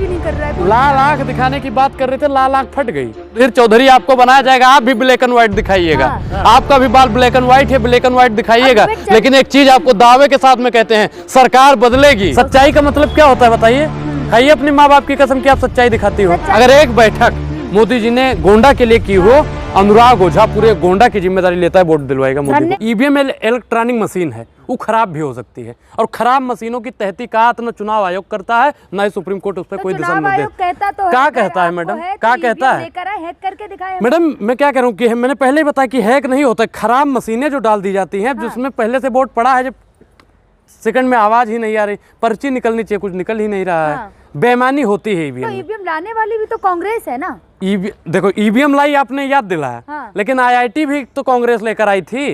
भी नहीं कर रहा है। लाल आंख दिखाने की बात कर रहे थे, लाल आंख फट गई। फिर चौधरी आपको बनाया जाएगा, आप भी ब्लैक एंड व्हाइट दिखाइएगा। आपका भी बाल ब्लैक एंड व्हाइट है, ब्लैक एंड व्हाइट दिखाइएगा। लेकिन एक चीज आपको दावे के साथ में कहते हैं, सरकार बदलेगी। सच्चाई का मतलब क्या होता है बताइए? खाइए अपने माँ बाप की कसम कि आप सच्चाई दिखाती हो। अगर एक बैठक मोदी जी ने गोंडा के लिए की हो, अनुराग ओझा पूरे गोंडा की जिम्मेदारी लेता है, वोट दिलवाएगा मोदी को। ईवीएम इलेक्ट्रॉनिक मशीन है, वो खराब भी हो सकती है, और खराब मशीनों की तहकीकात न चुनाव आयोग करता है, न ही सुप्रीम कोर्ट उस पर कोई दिशा निर्देश। क्या कहता है मैडम? क्या कहता है मैडम? मैं क्या कह रहा हूँ कि मैंने पहले ही बताया कि हैक नहीं होता, खराब मशीनें जो डाल दी जाती हैं, जिसमें पहले से वोट पड़ा है, जब सेकंड में आवाज ही नहीं आ रही, पर्ची निकलनी चाहिए, कुछ निकल ही नहीं रहा है, बेईमानी होती है। ईवीएम ईवीएम लाने वाली भी तो कांग्रेस है ना। देखो ईवीएम लाई आपने याद दिलाया, लेकिन आईआईटी भी तो कांग्रेस लेकर आई थी,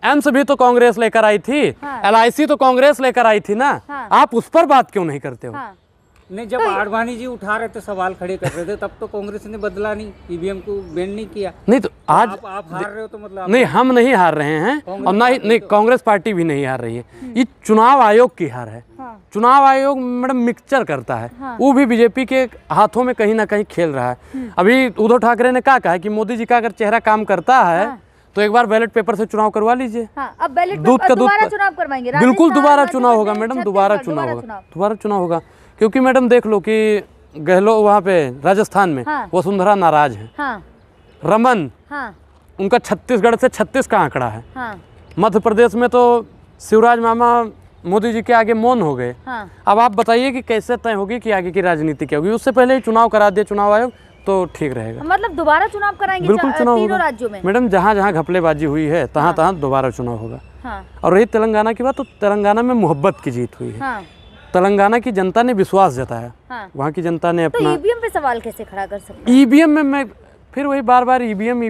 एम्स भी तो कांग्रेस लेकर आई थी, एलआईसी तो कांग्रेस लेकर आई थी ना। आप उस पर बात क्यों नहीं करते हो? नहीं, जब आडवाणी जी उठा रहे थे, सवाल खड़े कर रहे थे, तब तो कांग्रेस ने बदला नहीं, ईवीएम को बैन नहीं किया। नहीं तो आज आप हार रहे हो तो मतलब नहीं, हम नहीं हार रहे हैं, और ना ही नहीं कांग्रेस पार्टी भी नहीं हार रही है, ये चुनाव आयोग की हार है। चुनाव आयोग मैडम मिक्सचर करता है, वो भी बीजेपी के हाथों में कहीं ना कहीं खेल रहा है। अभी उद्धव ठाकरे ने क्या कहा है कि मोदी जी का अगर चेहरा काम करता है तो एक बार बैलेट पेपर से चुनाव करवा लीजिए। अब बैलेट पेपर दोबारा चुनाव करवाएंगे, बिल्कुल दोबारा चुनाव होगा मैडम, दोबारा चुनाव होगा। क्योंकि मैडम देख लो कि गहलोत वहाँ पे राजस्थान में वसुंधरा नाराज है, रमन उनका छत्तीसगढ़ से 36 का आंकड़ा है, मध्य प्रदेश में तो शिवराज मामा मोदी जी के आगे मौन हो गए। अब आप बताइए कि कैसे तय होगी कि आगे की राजनीति क्या होगी? उससे पहले ही चुनाव करा दिया चुनाव आयोग तो ठीक रहेगा। मतलब दोबारा चुनाव कराएंगे? बिल्कुल चुनाव तीनों होगा राज्यों में मैडम, जहाँ जहाँ घपलेबाजी हुई है तहाँ तहाँ दोबारा चुनाव होगा। और रही तेलंगाना की बात, तो तेलंगाना में मोहब्बत की जीत हुई है। तेलंगाना की जनता ने विश्वास जताया, वहाँ की जनता ने अपना। ईवीएम पे सवाल कैसे खड़ा कर सकते हैं? ईवीएम में मैं फिर वही बार ईवीएम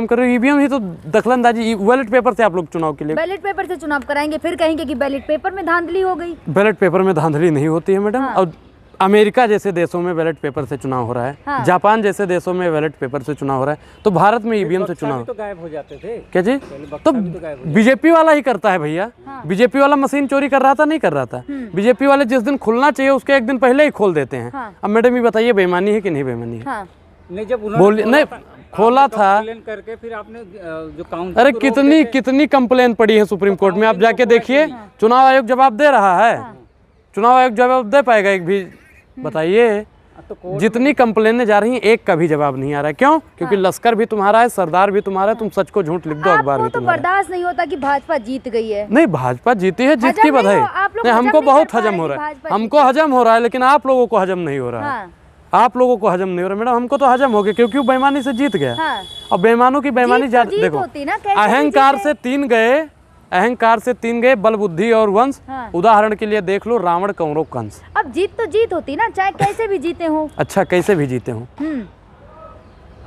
कर रहे हो। ईवीएम ही तो दखलंदाजी। बैलेट पेपर से आप लोग चुनाव के लिए, बैलेट पेपर से चुनाव कराएंगे, फिर कहेंगे कि बैलेट पेपर में धांधली हो गई। बैलेट पेपर में धांधली नहीं होती है मैडम। और अमेरिका जैसे देशों में बैलेट पेपर से चुनाव हो रहा है, जापान जैसे देशों में बैलेट पेपर से चुनाव हो रहा है, तो भारत में ईवीएम से चुनाव तो गायब हो जाते थे क्या जी? तो बीजेपी वाला ही करता है भैया। बीजेपी वाला मशीन चोरी कर रहा था, नहीं कर रहा था। बीजेपी वाले जिस दिन खुलना चाहिए उसके एक दिन पहले ही खोल देते हैं। अब मैडम ये बताइए बेईमानी है कि नहीं बेईमानी है? नहीं, जब बोलिए नहीं खोला था करके फिर आपने जो काउंटर, अरे कितनी कंप्लेन पड़ी है सुप्रीम कोर्ट में, आप जाके देखिए। चुनाव आयोग जवाब दे रहा है, चुनाव आयोग जवाब दे पाएगा एक भी? बताइए, जितनी कंप्लेनें जा रही हैं एक का भी जवाब नहीं आ रहा है। क्यों? क्योंकि लश्कर भी तुम्हारा है, सरदार भी तुम्हारा है, तुम सच को झूठ लिख दो, अखबार भी तुम्हारा। बर्दाश्त नहीं होता कि भाजपा जीत गई है? नहीं, भाजपा जीती है, जीत की बधाई। नहीं, हमको बहुत हजम हो रहा है, हमको हजम हो रहा है, लेकिन आप लोगों को हजम नहीं हो रहा है। आप लोगों को हजम नहीं हो रहा मैडम, हमको तो हजम हो गया क्योंकि वो बेईमानी से जीत गया। और बेईमाों की बेईमानी ज्यादा। देखो, अहंकार से तीन गए बल बुद्धि और वंश। उदाहरण के लिए देख लो रावण कौरव कंस। अब जीत तो जीत होती ना, चाहे कैसे भी जीते हो। अच्छा, कैसे भी जीते हो।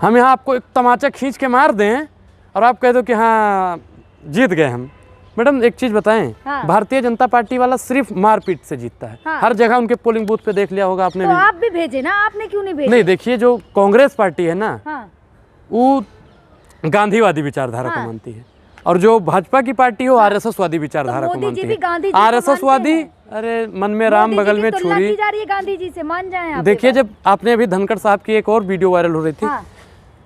हम यहाँ आपको एक तमाचा खींच के मार दें और आप कह दो कि हाँ जीत गए हम। मैडम एक चीज बताएं, भारतीय जनता पार्टी वाला सिर्फ मारपीट से जीतता है। हर जगह उनके पोलिंग बूथ पे देख लिया होगा आपने। तो आप भी भेजे ना, आपने क्यों नहीं भेजे? नहीं, देखिए जो कांग्रेस पार्टी है ना, वो गांधीवादी विचारधारा को मानती है, और जो भाजपा की पार्टी हो आरएसएस वादी विचारधारा को मानती है। आरएसएस वादी, अरे मन में राम बगल में छुरी। गांधी जी से मान जाएं आप। देखिए, जब आपने अभी धनखड़ साहब की एक और वीडियो वायरल हो रही थी,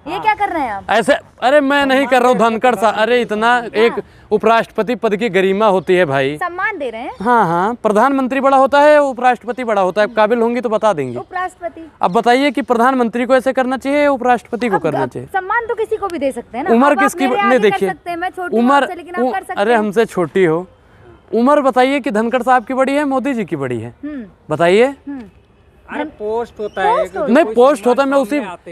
ये क्या कर रहे हैं आप? ऐसे, अरे मैं नहीं कर रहा हूँ धनखड़ साहब, अरे इतना एक उपराष्ट्रपति पद की गरिमा होती है भाई, सम्मान दे रहे हैं। हाँ, प्रधानमंत्री बड़ा होता है, उपराष्ट्रपति बड़ा होता है। काबिल होंगी तो बता देंगे। उपराष्ट्रपति। अब बताइए कि प्रधानमंत्री को ऐसे करना चाहिए, उपराष्ट्रपति को करना चाहिए? सम्मान तो किसी को भी दे सकते हैं ना। उम्र किसकी? नहीं, देखिए उम्र, अरे हमसे छोटी हो उम्र, बताइए कि धनखड़ साहब की बड़ी है, मोदी जी की बड़ी है? बताइए। अरे पोस्ट होता है, नहीं पोस्ट होता है,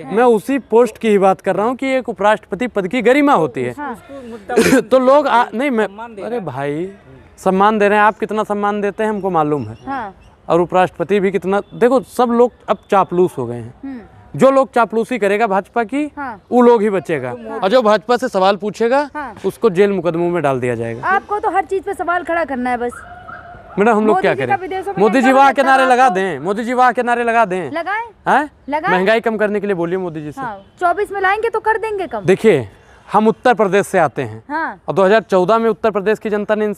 मैं उसी पोस्ट की ही बात कर रहा हूँ कि एक उपराष्ट्रपति पद की गरिमा होती है। तो लोग नहीं, मैं, अरे भाई सम्मान दे रहे हैं, आप कितना सम्मान देते हैं हमको मालूम है, और उपराष्ट्रपति भी कितना। देखो, सब लोग अब चापलूस हो गए हैं। जो लोग चापलूसी करेगा भाजपा की, वो लोग ही बचेगा, और जो भाजपा से सवाल पूछेगा उसको जेल मुकदमों में डाल दिया जाएगा। आपको तो हर चीज पे सवाल खड़ा करना है बस। मैडम हम लोग क्या करें? मोदी जी वाह के नारे लगा दें, मोदी जी वाह के नारे लगा दें। लगाएं? महंगाई कम करने के लिए बोलिए मोदी जी से। 24 में लाएंगे तो कर देंगे कम। देखिए, हम उत्तर प्रदेश से आते हैं, और 2014 में उत्तर प्रदेश की जनता ने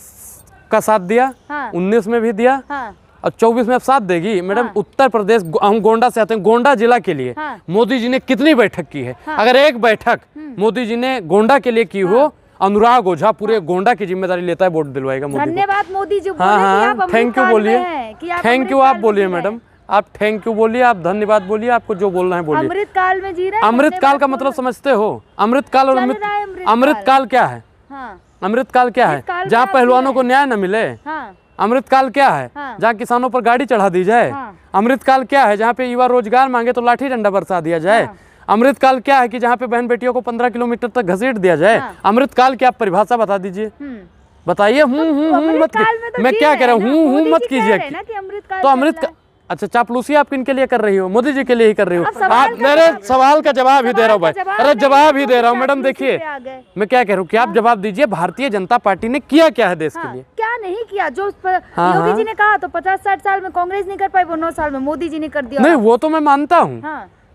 का साथ दिया, 19 में भी दिया, और 24 में आप साथ देगी मैडम। उत्तर प्रदेश, हम गोंडा से आते हैं, गोंडा जिला के लिए मोदी जी ने कितनी बैठक की है? अगर एक बैठक मोदी जी ने गोंडा के लिए की हो, अनुराग ओझा पूरे गोंडा की जिम्मेदारी लेता है, वोट दिलवाएगा मोदी को। धन्यवाद मोदी जी। हाँ, थैंक यू बोलिए, थैंक यू आप बोलिए मैडम, आप थैंक यू बोलिए, आप धन्यवाद बोलिए, आपको जो बोलना है बोलिए। अमृत काल में जी रहे हैं। अमृत काल का मतलब समझते हो? अमृत काल और अमृत काल क्या है? अमृत काल क्या है? जहाँ पहलवानों को न्याय न मिले। अमृत काल क्या है? जहाँ किसानों पर गाड़ी चढ़ा दी जाए। अमृत काल क्या है? जहाँ पे युवा रोजगार मांगे तो लाठी डंडा बरसा दिया जाए। अमृत काल क्या है? कि जहाँ पे बहन बेटियों को 15 किलोमीटर तक घसीट दिया जाए। अमृत काल की आप परिभाषा बता दीजिए, बताइए। मत, मैं क्या कह रहा हूँ, मत कीजिए। तो अमृत, अच्छा चापलूसी आप किन के लिए कर रही हो? मोदी जी के लिए ही कर रही हो आप? मेरे सवाल का जवाब ही दे रहा हूँ भाई, अरे जवाब ही दे रहा हूँ मैडम। देखिए मैं क्या कह रहा हूँ कि आप जवाब दीजिए, भारतीय जनता पार्टी ने किया क्या है देश के लिए? क्या नहीं किया? जो योगी जी ने कहा तो 50-60 साल में कांग्रेस नहीं कर पाई, वो 9 साल में मोदी जी ने कर दिया। नहीं, वो तो मैं मानता हूँ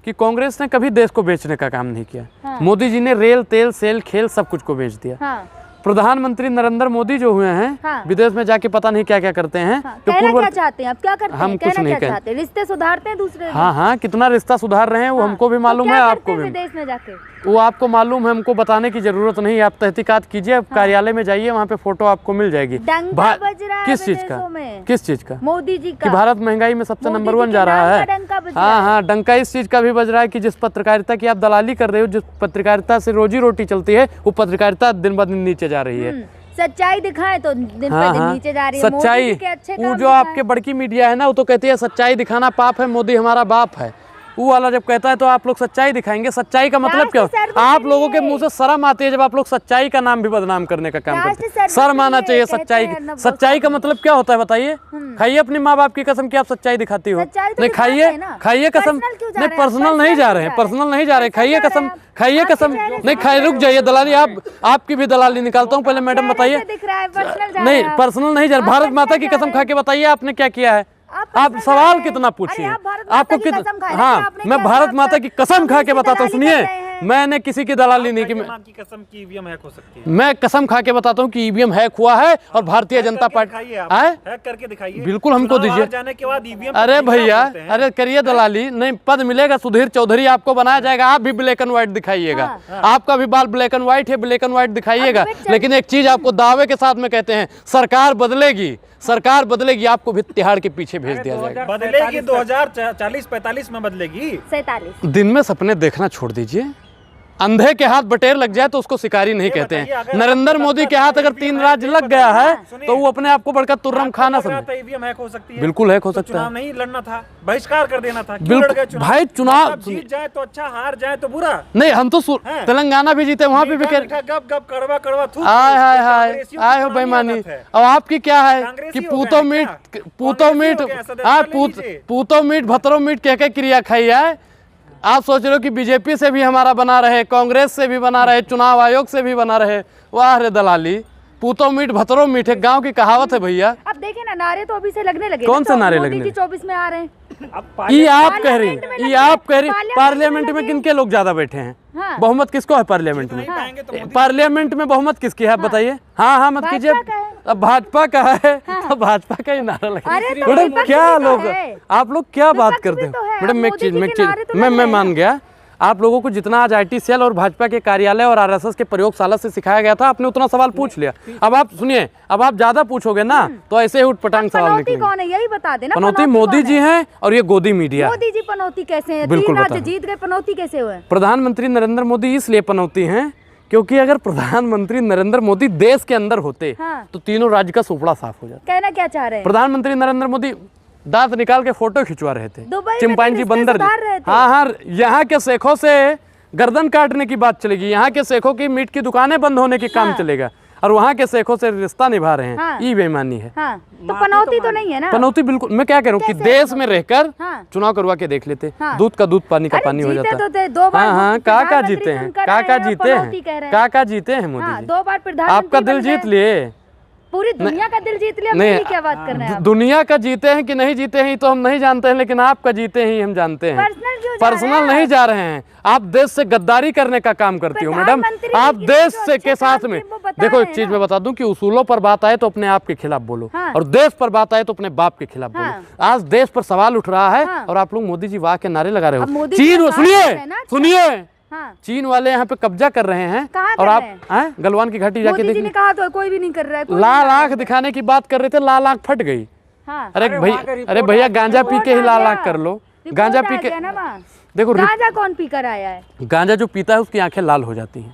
कि कांग्रेस ने कभी देश को बेचने का काम नहीं किया। मोदी जी ने रेल, तेल, सेल, खेल सब कुछ को बेच दिया। प्रधानमंत्री नरेंद्र मोदी जो हुए हैं, विदेश में जाके पता नहीं क्या क्या करते हैं। तो क्या चाहते हैं? अब क्या करते हैं? हम कुछ नहीं चाहते, रिश्ते सुधारते हैं दूसरे। हाँ, कितना रिश्ता सुधार रहे हैं वो हमको भी मालूम है, आपको भी। विदेश में जाके वो आपको मालूम है, हमको बताने की जरूरत नहीं। आप तहकीकात कीजिए, कार्यालय में जाइए, वहाँ पे फोटो आपको मिल जाएगी। किस चीज का? किस चीज का? मोदी जी का। कि भारत महंगाई में सबसे नंबर 1 जा रहा है। हाँ, डंका इस चीज का भी बज रहा है कि जिस पत्रकारिता की आप दलाली कर रहे हो, जिस पत्रकारिता से रोजी रोटी चलती है, वो पत्रकारिता दिन ब दिन नीचे जा रही है। सच्चाई दिखाएं तो दिन पे दिन नीचे जा रही है। सच्चाई, वो जो आपके बड़की मीडिया है ना, वो तो कहती है सच्चाई दिखाना पाप है, मोदी हमारा बाप है। वो वाला जब कहता है तो आप लोग सच्चाई दिखाएंगे। सच्चाई का मतलब क्या? आप लोगों के मुंह से शर्म आती है जब आप लोग सच्चाई का नाम भी बदनाम करने का काम करते हैं। शर्म आना चाहिए सच्चाई। सच्चाई का मतलब क्या होता है बताइए? खाइए अपने माँ बाप की कसम कि आप सच्चाई दिखाती हो। नहीं, खाइए कसम। नहीं, पर्सनल नहीं जा रहे हैं, पर्सनल नहीं जा रहे, खाइए कसम, खाइए कसम। नहीं खाइए, रुक जाइए दलाली, आपकी भी दलाली निकालता हूँ। पहले मैडम बताइए। नहीं, पर्सनल नहीं जा रहे, भारत माता की कसम खा के बताइए आपने क्या किया है। आप सवाल कितना पूछिए, आपको कितना? हाँ, मैं भारत माता की कसम खा के बताता हूँ। सुनिए, मैंने किसी की दलाली नहीं की। की कसम की ईवीएम हैक हो सकती है। मैं कसम खा के बताता हूँ कि ईवीएम हैक हुआ है और भारतीय जनता पार्टी हैक करके दिखाइए। बिल्कुल हमको दीजिए। जाने के बाद ईवीएम। अरे भैया, अरे करिए दलाली। नहीं, पद मिलेगा, सुधीर चौधरी आपको बनाया जाएगा, आप भी ब्लैक एंड व्हाइट दिखाइएगा। आपका भी बाल ब्लैक एंड व्हाइट है, ब्लैक एंड व्हाइट दिखाइएगा। लेकिन एक चीज आपको दावे के साथ में कहते हैं, सरकार बदलेगी, सरकार बदलेगी, आपको भी तिहाड़ के पीछे भेज दिया जाएगा। बदलेगी 2040-45 में बदलेगी। 47 दिन में सपने देखना छोड़ दीजिए। अंधे के हाथ बटेर लग जाए तो उसको शिकारी नहीं कहते हैं। नरेंद्र मोदी के हाथ अगर 3 राज्य लग गया है तो वो अपने आप को बढ़कर तुर्रम खाना समझे। ईवीएम हैक हो सकती है। बिल्कुल हैक हो सकता है। चुनाव नहीं लड़ना था, बहिष्कार कर देना था। बिल्कुल भाई, चुनाव जीत जाए तो अच्छा, हार जाए तो बुरा। नहीं, हम तो तेलंगाना भी जीते, वहाँ पे भी कड़वा कड़वा थूक। आए हो बेईमानी। अब आपकी क्या है कि पूतो मीट भतरो मीट कह क्रिया खाई है। आप सोच रहे हो कि बीजेपी से भी हमारा बना रहे, कांग्रेस से भी बना रहे, चुनाव आयोग से भी बना रहे। वाह रे दलाली, पूतो मीट भतरो मीट, एक गांव की कहावत है भैया। अब देखे ना, नारे तो अभी से लगने लगे। कौन से नारे लगने? 24 में आ रहे हैं। ये आप कह रही, ये आप कह रही। पार्लियामेंट में किनके लोग ज्यादा बैठे हैं? बहुमत किसको है पार्लियामेंट में? पार्लियामेंट में बहुमत किसकी है आप बताइए? हाँ, मत कीजिए। अब भाजपा का है तो भाजपा का ही नारा लगे। मैडम क्या लोग, आप लोग क्या बात करते हो? मैडम मैं मान गया, आप लोगों को जितना आज IT सेल और भाजपा के कार्यालय और RSS के प्रयोगशाला से सिखाया गया था, आपने उतना सवाल पूछ लिया। अब आप सुनिए, अब आप ज्यादा पूछोगे ना तो ऐसे ही उठपटांग सवाल निकलेंगे। कौन है यही बता देना। पनौती मोदी जी हैं और ये गोदी मीडिया। मोदी जी पनौती कैसे हैं? बिल्कुल 3 राज्य जीत गए, पनौती कैसे हुए? प्रधानमंत्री नरेंद्र मोदी इसलिए पनौती हैं क्योंकि अगर प्रधानमंत्री नरेंद्र मोदी देश के अंदर होते तो तीनों राज्य का सुपड़ा साफ हो जाता। कहना क्या चाह रहे हैं? प्रधानमंत्री नरेंद्र मोदी दांत निकाल के फोटो खिंचवा रहे थे, चिंपांजी बंदर। हाँ, यहाँ के शेखों से गर्दन काटने की बात चलेगी, यहाँ के शेखों की मीट की दुकानें बंद होने की काम चलेगा, और वहाँ के शेखों से रिश्ता निभा रहे हैं। ये बेईमानी है। तो पनौती तो नहीं है ना? पनौती बिल्कुल। मैं क्या कह रहा हूँ कि देश में रहकर चुनाव करवा के देख लेते, दूध का दूध पानी का पानी हो जाता। हाँ, काका जीते हैं, काका जीते हैं, काका जीते हैं मोदी जी। 2 बार प्रधानमंत्री आपका दिल जीत लिए, पूरी दुनिया का दिल जीत लिया। नहीं, क्या बात कर रहे हैं आप? दुनिया का जीते हैं कि नहीं जीते हैं तो हम नहीं जानते हैं, लेकिन आपका जीते हैं हम जानते हैं। पर्सनल क्यों क्यों जा रहे पर्सनल हैं? नहीं जा रहे हैं, आप देश से गद्दारी करने का काम करती हो मैडम। प्रधानमंत्री आप जी देश जो से अच्छे के साथ काम में किए वो बता देखो, रहे एक हैं चीज ना। मैं बता दूं कि उसूलों पर बात आए तो अपने आप के खिलाफ बोलो, हाँ। और देश पर बात आए तो अपने बाप के खिलाफ हाँ। बोलो। आज देश पर सवाल उठ रहा है हाँ। और आप लोग मोदी जी वाह के नारे लगा रहे अब हो। मोदी जी चीन, का काम सुनिए है ना, अच्छा। सुनिए, हाँ। चीन वाले यहाँ पे कब्जा कर रहे हैं कहाँ और कर आप रहे हैं? हैं गलवान की घाटी जाके मोदी जी ने देखिए, कहा तो कोई भी नहीं कर रहा है, कोई लाल नहीं कर आंख दिखाने की बात कर रहे थे, लाल आंख फट गई। रहा है। हाँ। अरे अरे भैया, वहाँ का अरे रिपोर्ट भैया आ गया, गांजा पी के ही रिपोर्ट लाल आ आंख गया। कर लो। रिपोर्ट गांजा आ पी के गया ना वहाँ। देखो, गांजा कौन पी कर आया है? गांजा जो पीता है उसकी आंखें लाल हो जाती हैं।